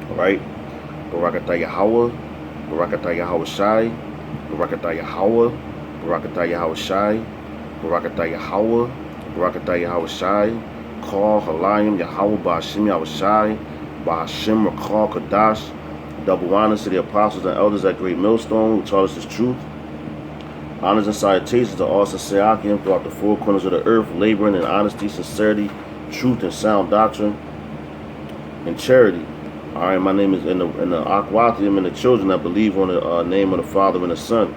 All right. Barakatah Yahweh, Barakatah Yahweh Shai, Barakatah Yahweh, Barakatah Yahweh Shai, Barakatah Yahweh, Barakatah Yahweh Shai, Call Halayim Yahweh Ba'ashim Yahweh Shai, Ba'ashim Rakal Kadash. Double honors to the apostles and elders at Great Millstone who taught us his truth. Honors and salutations to all Sasayakim throughout the four corners of the earth, laboring in honesty, sincerity, truth, and sound doctrine, and charity. All right, my name is in the Akwathium and the children that believe on the name of the Father and the Son.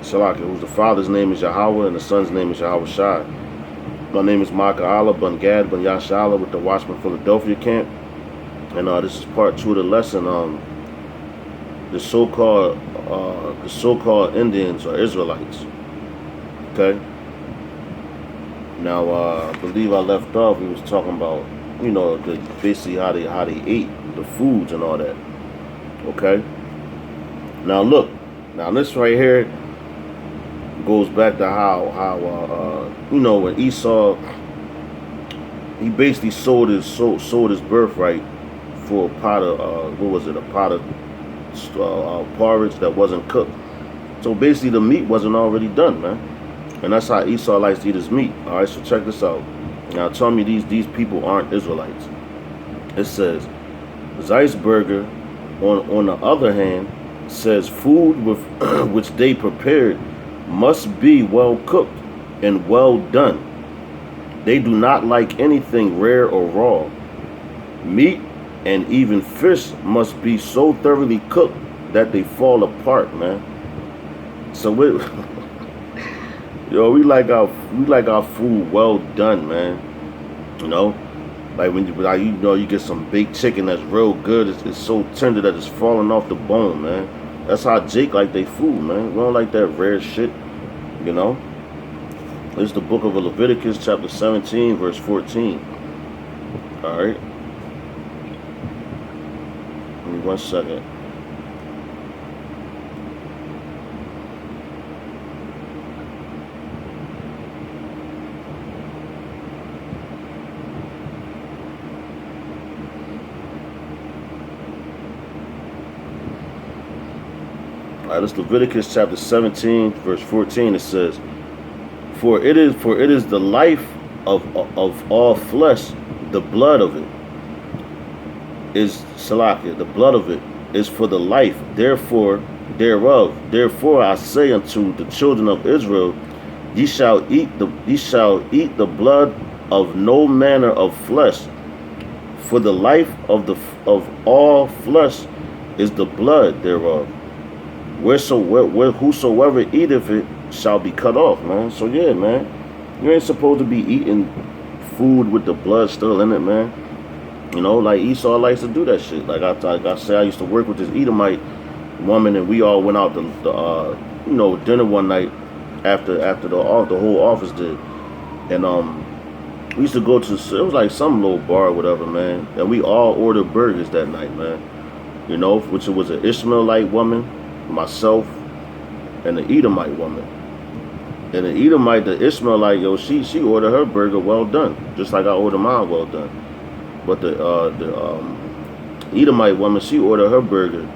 Shalaka, whose the Father's name is Yahweh and the Son's name is Yahweh Shai. My name is Micah Allah Bun Gad Bun Yashala with the Watchman Philadelphia camp. And this is part 2 of the lesson. The so-called Indians or Israelites. Okay. Now I believe I left off. We was talking about basically how they ate the foods and all that. Okay. Now look. Now this right here goes back to how when Esau, he basically sold his birthright for a pot of a pot of porridge that wasn't cooked. So basically the meat wasn't already done, man. And that's how Esau likes to eat his meat. All right, so check this out. Now tell me these people aren't Israelites. It says Zeisberger on the other hand says food with which they prepared must be well cooked and well done. They do not like anything rare or raw. Meat and even fish must be so thoroughly cooked that they fall apart, man. So we we like our food well done, man. Like when you get some baked chicken that's real good, it's so tender that it's falling off the bone, man. That's how Jake like they food, man. We don't like that rare shit, This is the book of Leviticus, chapter 17, verse 14. All right. Give me 1 second. All right, this is Leviticus chapter 17, verse 14. It says, For it is the life of all flesh, the blood of it is Salakia, the blood of it is for the life, therefore thereof. Therefore I say unto the children of Israel, ye shall eat the blood of no manner of flesh, for the life of all flesh is the blood thereof. Whosoever eateth it shall be cut off, man. So yeah, man, you ain't supposed to be eating food with the blood still in it, man. Like Esau likes to do that shit. Like I said, I used to work with this Edomite woman, and we all went out to dinner one night after the whole office did, and we used to go to, it was like some little bar or whatever, man, and we all ordered burgers that night, man. Which it was an Ishmaelite woman, myself, and the Edomite woman. And the Edomite, the Ishmaelite, she ordered her burger well done, just like I ordered mine well done. But the Edomite woman, she ordered her burger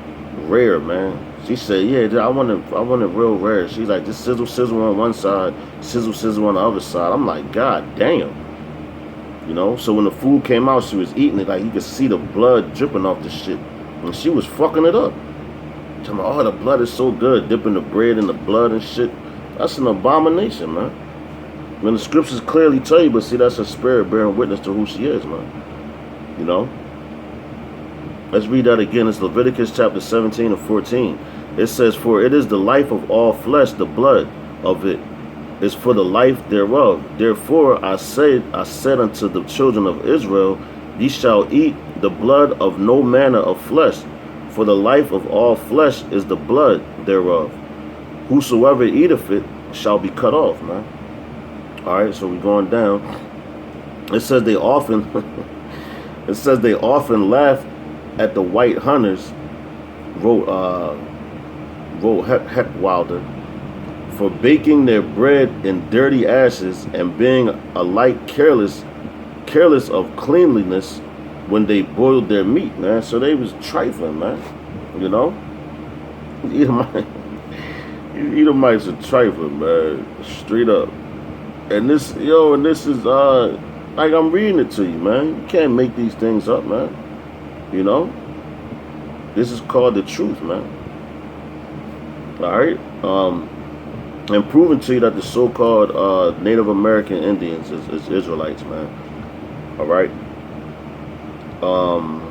rare, man. She said, "Yeah, I want it real rare." She's like, "Just sizzle on one side, sizzle on the other side." I'm like, "God damn." So when the food came out, she was eating it, like you could see the blood dripping off the shit, and she was fucking it up. Talking about, "Oh, the blood is so good," dipping the bread in the blood and shit. That's an abomination, man. When the scriptures clearly tell you, but see, that's her spirit bearing witness to who she is, man. Let's read that again. It's Leviticus chapter 17 and 14. It says, "For it is the life of all flesh, the blood of it is for the life thereof. Therefore I said unto the children of Israel, ye shall eat the blood of no manner of flesh, for the life of all flesh is the blood thereof. Whosoever eateth it shall be cut off," man. All right, so we're going down. It says they often laughed at the white hunters, wrote Heckwilder, for baking their bread in dirty ashes and being alike careless of cleanliness when they boiled their meat, man. So they was trifling, man. You know? Edomites are trifling, man. Straight up. And this is like I'm reading it to you, man. You can't make these things up, man. You know? This is called the truth, man. Alright? And proving to you that the so-called Native American Indians is Israelites, man. Alright? Alright,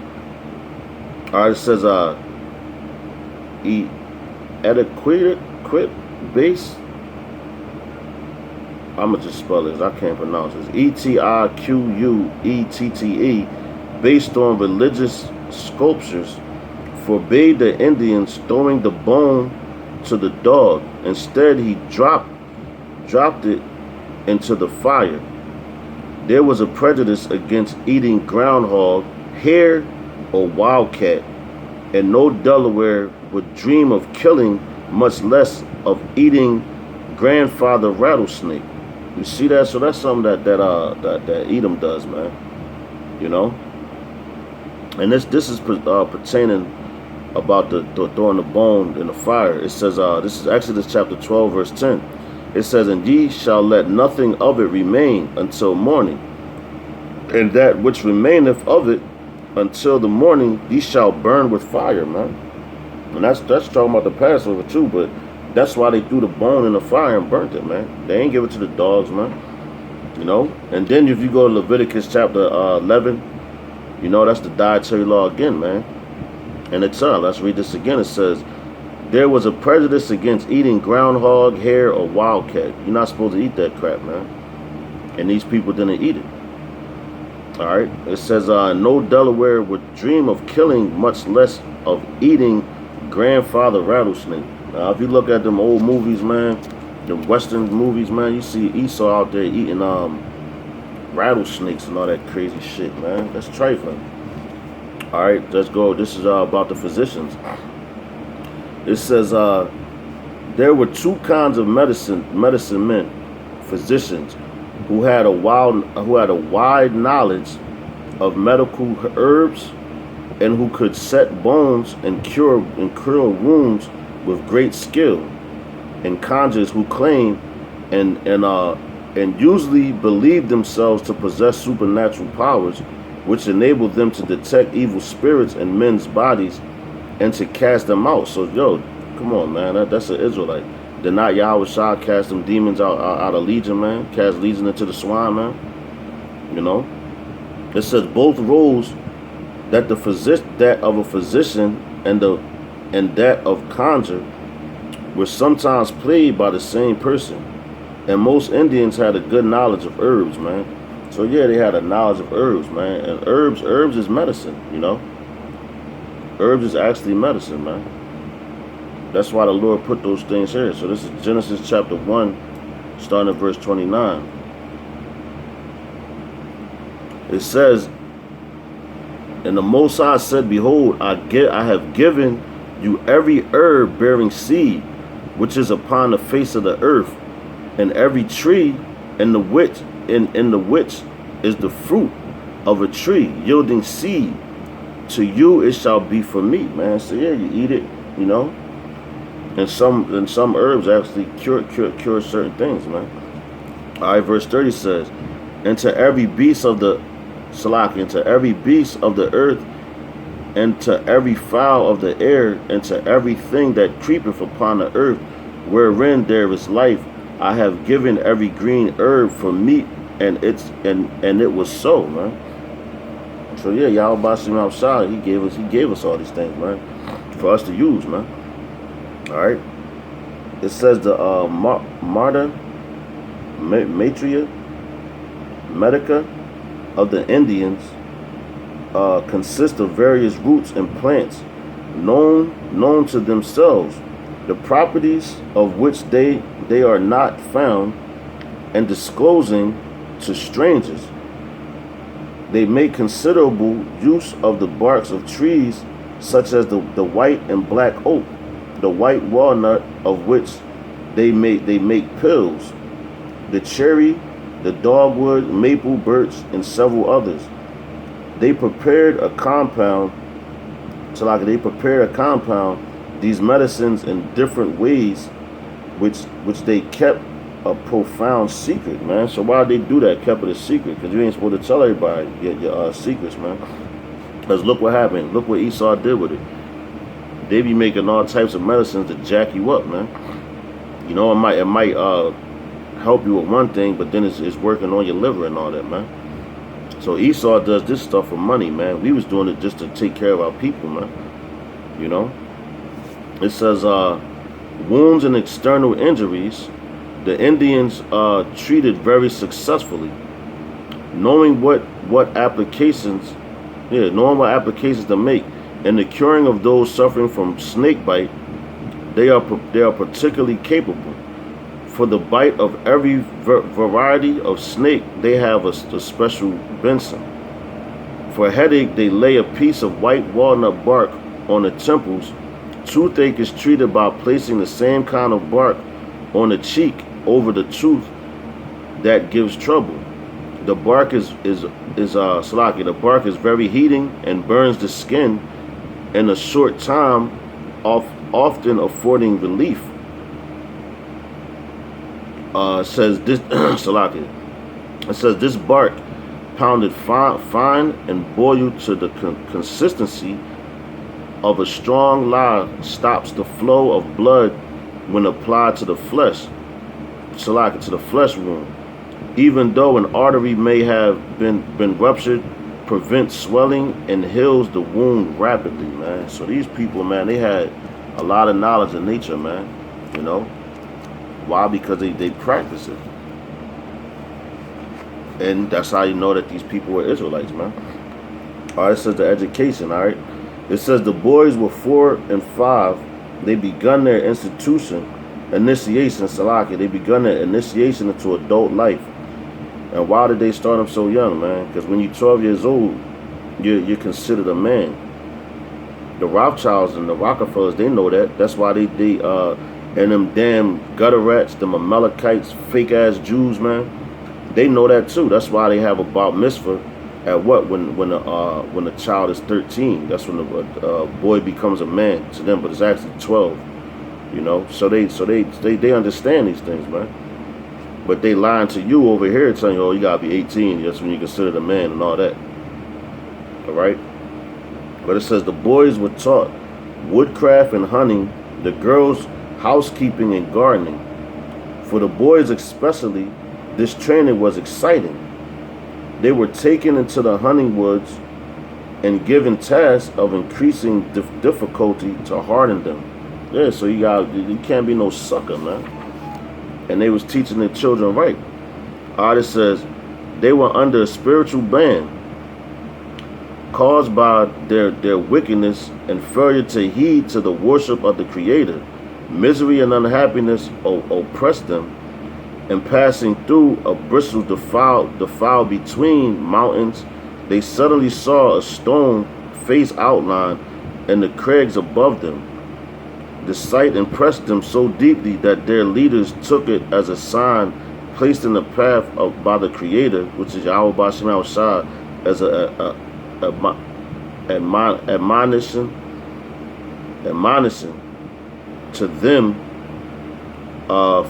it says adequate base. I'ma just spell this. I can't pronounce this. Etiquette, based on religious sculptures, forbade the Indians throwing the bone to the dog. Instead, he dropped it into the fire. There was a prejudice against eating groundhog, hare, or wildcat, and no Delaware would dream of killing, much less of eating grandfather rattlesnake. You see that? So that's something that Edom does, man. You know. And this is pertaining about the throwing the bone in the fire. It says this is Exodus chapter 12 verse 10. It says, "And ye shall let nothing of it remain until morning, and that which remaineth of it until the morning ye shall burn with fire," man. And that's talking about the Passover too, but that's why they threw the bone in the fire and burnt it, man. They ain't give it to the dogs, man. You know? And then if you go to Leviticus chapter 11, you know, that's the dietary law again, man. And it's let's read this again. It says, "There was a prejudice against eating groundhog, hare, or wildcat." You're not supposed to eat that crap, man. And these people didn't eat it. Alright? It says, "No Delaware would dream of killing, much less of eating grandfather rattlesnake." Now, if you look at them old movies, man, the Western movies, man, you see Esau out there eating rattlesnakes and all that crazy shit, man. That's trifling. Alright, let's go. This is about the physicians. It says, there were two kinds of medicine men, physicians, who had a wide knowledge of medical herbs, and who could set bones and cure wounds with great skill, and conjurers who claim and usually believed themselves to possess supernatural powers, which enabled them to detect evil spirits in men's bodies and to cast them out. So, yo, come on, man, that's an Israelite. Did not Yahweh Shah cast them demons out of Legion, man? Cast Legion into the swine, man? You know? It says both roles that of a physician and that of conjure were sometimes played by the same person. And most Indians had a good knowledge of herbs, man. So yeah, they had a knowledge of herbs, man. And herbs is medicine, you know. Herbs is actually medicine, man. That's why the Lord put those things here. So this is Genesis chapter 1, starting at verse 29. It says, "And the Most High said, Behold, I have given you every herb bearing seed, which is upon the face of the earth, and every tree in the which is the fruit of a tree yielding seed. To you it shall be for meat," man. So yeah, you eat it, you know. And some herbs actually cure certain things, man. Alright, verse 30 says, "And to every beast of the earth, and to every fowl of the air, and to everything that creepeth upon the earth, wherein there is life, I have given every green herb for meat," and it was so, man. So yeah, Yahweh Bashim outside, he gave us all these things, man, for us to use, man. Alright. It says the Marta Matria Medica of the Indians consist of various roots and plants known to themselves, the properties of which they are not found, and disclosing to strangers. They make considerable use of the barks of trees, such as the white and black oak, the white walnut, of which they make pills, the cherry, the dogwood, maple, birch, and several others. they prepared a compound, so like they prepared a compound, these medicines in different ways, which they kept a profound secret, man. So why they do that? Kept it a secret, because you ain't supposed to tell everybody your secrets, man. Because look what happened. Look what Esau did with it. They be making all types of medicines to jack you up, man. You know, it might help you with one thing, but then it's working on your liver and all that, man. So Esau does this stuff for money, man. We was doing it just to take care of our people, man. You know? It says, wounds and external injuries, the Indians treated very successfully. Knowing what applications to make, and the curing of those suffering from snake bite, they are particularly capable. For the bite of every variety of snake, they have a special benson. For a headache, they lay a piece of white walnut bark on the temples. Toothache is treated by placing the same kind of bark on the cheek over the tooth that gives trouble. The bark is salaki. The bark is very heating and burns the skin in a short time, often affording relief. Says this salaki. It says this bark, pounded fine and boiled to the consistency of a strong lye, stops the flow of blood when applied to the flesh, salaki, to the flesh wound. Even though an artery may have been ruptured, prevents swelling and heals the wound rapidly, man. So these people, man, they had a lot of knowledge in nature, man. You know? Why? Because they practice it. And that's how you know that these people were Israelites, man. Alright, it says the education, alright? It says the boys were 4 and 5. They begun their initiation, salaki. They begun their initiation into adult life. And why did they start them so young, man? Because when you're 12 years old, you're considered a man. The Rothschilds and the Rockefellers, they know that. That's why they and them damn gutter rats, them Amalekites, fake ass Jews, man. They know that too. That's why they have a bar mitzvah at what? When the child is 13. That's when the boy becomes a man to them, but it's actually 12. You know, so they understand these things, man. But they lying to you over here, telling you, oh, you gotta be 18. That's when you consider a man and all that. All right. But it says the boys were taught woodcraft and hunting, the girls housekeeping and gardening. For the boys especially, this training was exciting. They were taken into the hunting woods and given tasks of increasing difficulty to harden them. Yeah, so you can't be no sucker, man. And they was teaching their children right. It says they were under a spiritual ban caused by their wickedness and failure to heed to the worship of the Creator. Misery and unhappiness oppressed them, and passing through a bristle defile between mountains, they suddenly saw a stone face outline and the crags above them. The sight impressed them so deeply that their leaders took it as a sign placed in the path by the Creator, which is Yahweh B'Shem Shah, as admonition to them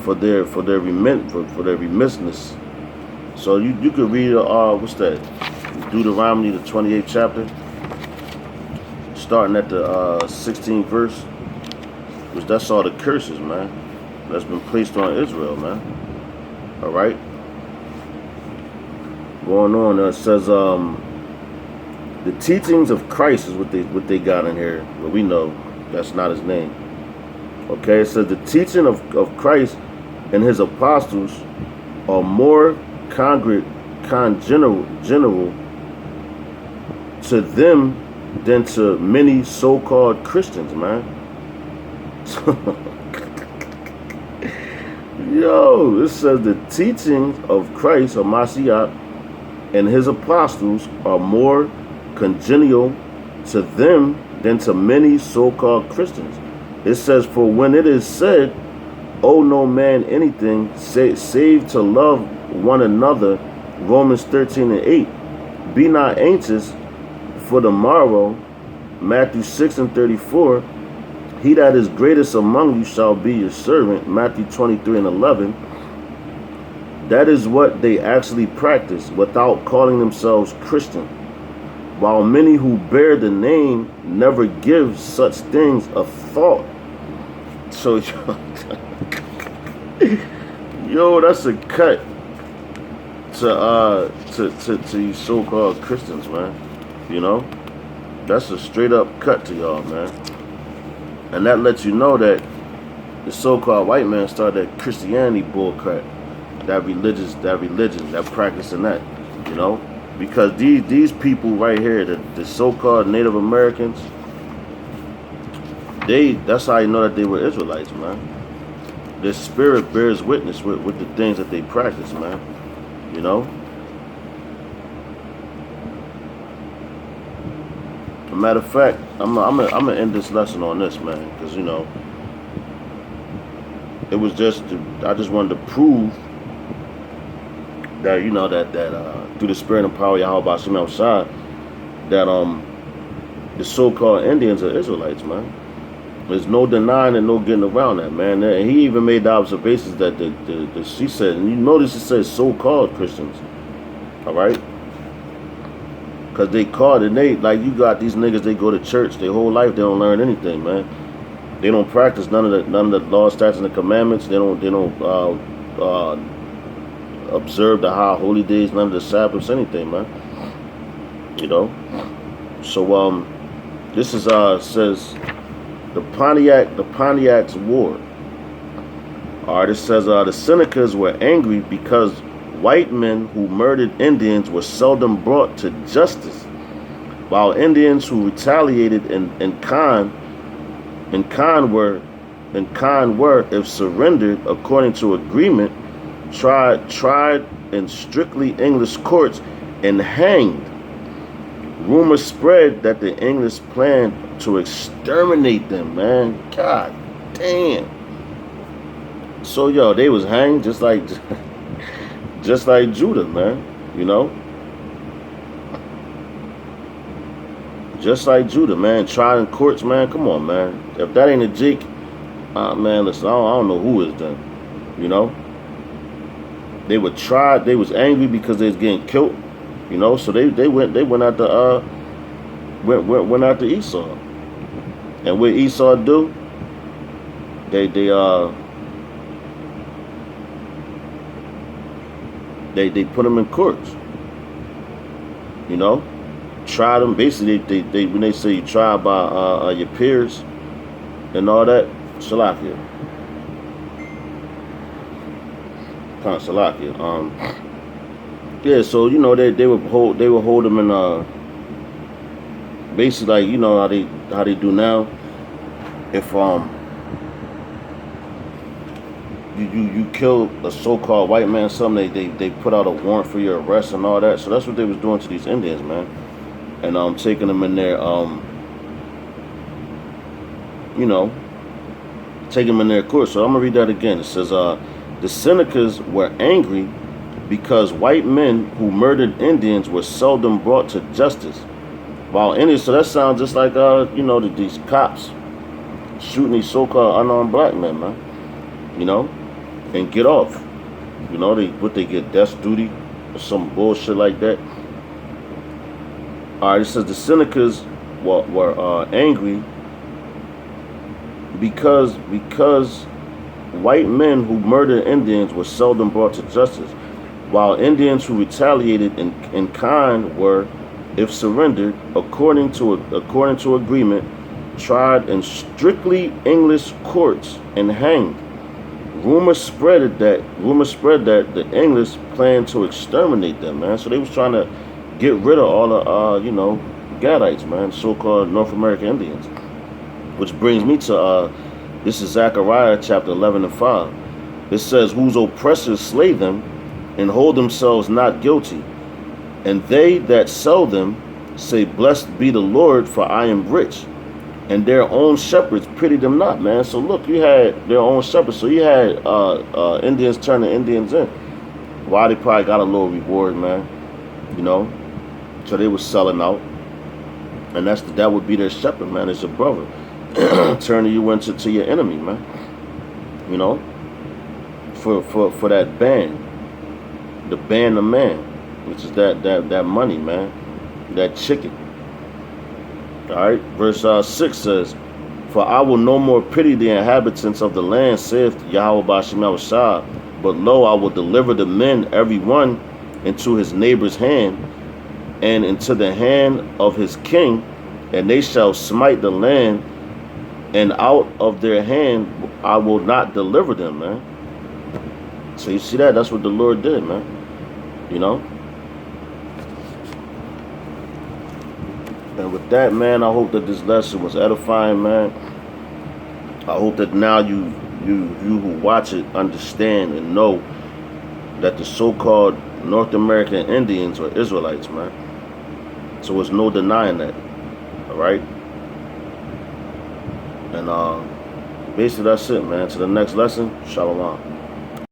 for their remissness. So you could read what's that? Deuteronomy, the 28th chapter, starting at the 16th verse. Which that's all the curses, man, that's been placed on Israel, man. All right. Going on, it says the teachings of Christ is what they got in here. But we know that's not his name. Okay, it says the teaching of Christ and his apostles are more general to them than to many so-called Christians, man. Yo, it says the teachings of Christ, or Mashiach, and his apostles are more congenial to them than to many so-called Christians. It says, for when it is said, owe no man anything save to love one another, Romans 13 and 8, be not anxious for the morrow, Matthew 6:34, he that is greatest among you shall be your servant, Matthew 23:11. That is what they actually practice without calling themselves Christian, while many who bear the name never give such things a thought. So, yo, that's a cut to you so-called Christians, man. You know, that's a straight up cut to y'all, man. And that lets you know that the so-called white man started that Christianity bullcrap, that religion, that practicing that, you know, because these people right here, the so-called Native Americans, that's how you know that they were Israelites, man. Their spirit bears witness with the things that they practice, man. You know. As a matter of fact, I'm gonna end this lesson on this, man, because you know, it was I just wanted to prove that, you know, that through the spirit and power of Yahweh Bashim outside, that the so-called Indians are Israelites, man. There's no denying and no getting around that, man. And he even made the observations that she said, and you notice it says so-called Christians, all right? Because they called, and they, like, you got these niggas, they go to church their whole life, they don't learn anything, man. They don't practice none of the law, statutes, and the commandments. They don't observe the high holy days, none of the Sabbaths, anything, man. You know. So this is says the Pontiac's war. All right, it says the Senecas were angry because white men who murdered Indians were seldom brought to justice, while Indians who retaliated in kind were, if surrendered according to agreement, tried in strictly English courts and hanged. Rumors spread that the English planned to exterminate them, man. God damn. So yo, they was hanged just like Judah, man. You know? Just like Judah, man. Tried in courts, man. Come on, man. If that ain't a Jake, man, listen, I don't know who is then. You know? They were tried, they was angry because they was getting killed. You know, so they went after went after Esau. And what Esau do? They put him in courts. You know? Tried them. Basically they when they say you tried by your peers and all that, Shalakia. Salakia. Yeah, so you know they would hold them in basically, like, you know how they do now. If you kill a so-called white man, something they put out a warrant for your arrest and all that. So that's what they was doing to these Indians, man, and taking them in there, you know, taking them in their court. So I'm gonna read that again. It says the Senecas were angry because white men who murdered Indians were seldom brought to justice, while Indians. So that sounds just like you know, these cops shooting these so-called unarmed black men, man. You know, and get off. You know, they get death duty or some bullshit like that. All right, it says the Senecas were angry because white men who murdered Indians were seldom brought to justice, while Indians who retaliated in kind were, if surrendered according to agreement, tried in strictly English courts and hanged. Rumors spread that the English planned to exterminate them, man. So they was trying to get rid of all the you know, Gadites, man, so-called North American Indians. Which brings me to this is Zechariah chapter 11:5. It says, whose oppressors slay them and hold themselves not guilty, and they that sell them say, blessed be the Lord, for I am rich, and their own shepherds pity them not, man. So look, you had their own shepherds. So you had Indians turning Indians in. Why? They probably got a little reward, man. You know, so they was selling out. And that would be their shepherd, man, is your brother. Turning you into your enemy, man. You know? For that band. The band of man. Which is that money, man. That chicken. Alright? Verse 6 says, For I will no more pity the inhabitants of the land, saith Yahweh Bashim Yahushua, but lo, I will deliver the men, every one, into his neighbor's hand, and into the hand of his king, and they shall smite the land, and out of their hand I will not deliver them, man. So you see that? That's what the Lord did, man. You know? And with that, man, I hope that this lesson was edifying, man. I hope that now you who watch it understand and know that the so-called North American Indians are Israelites, man. So there's no denying that. Alright? And basically that's it, man. To the next lesson, Shalom.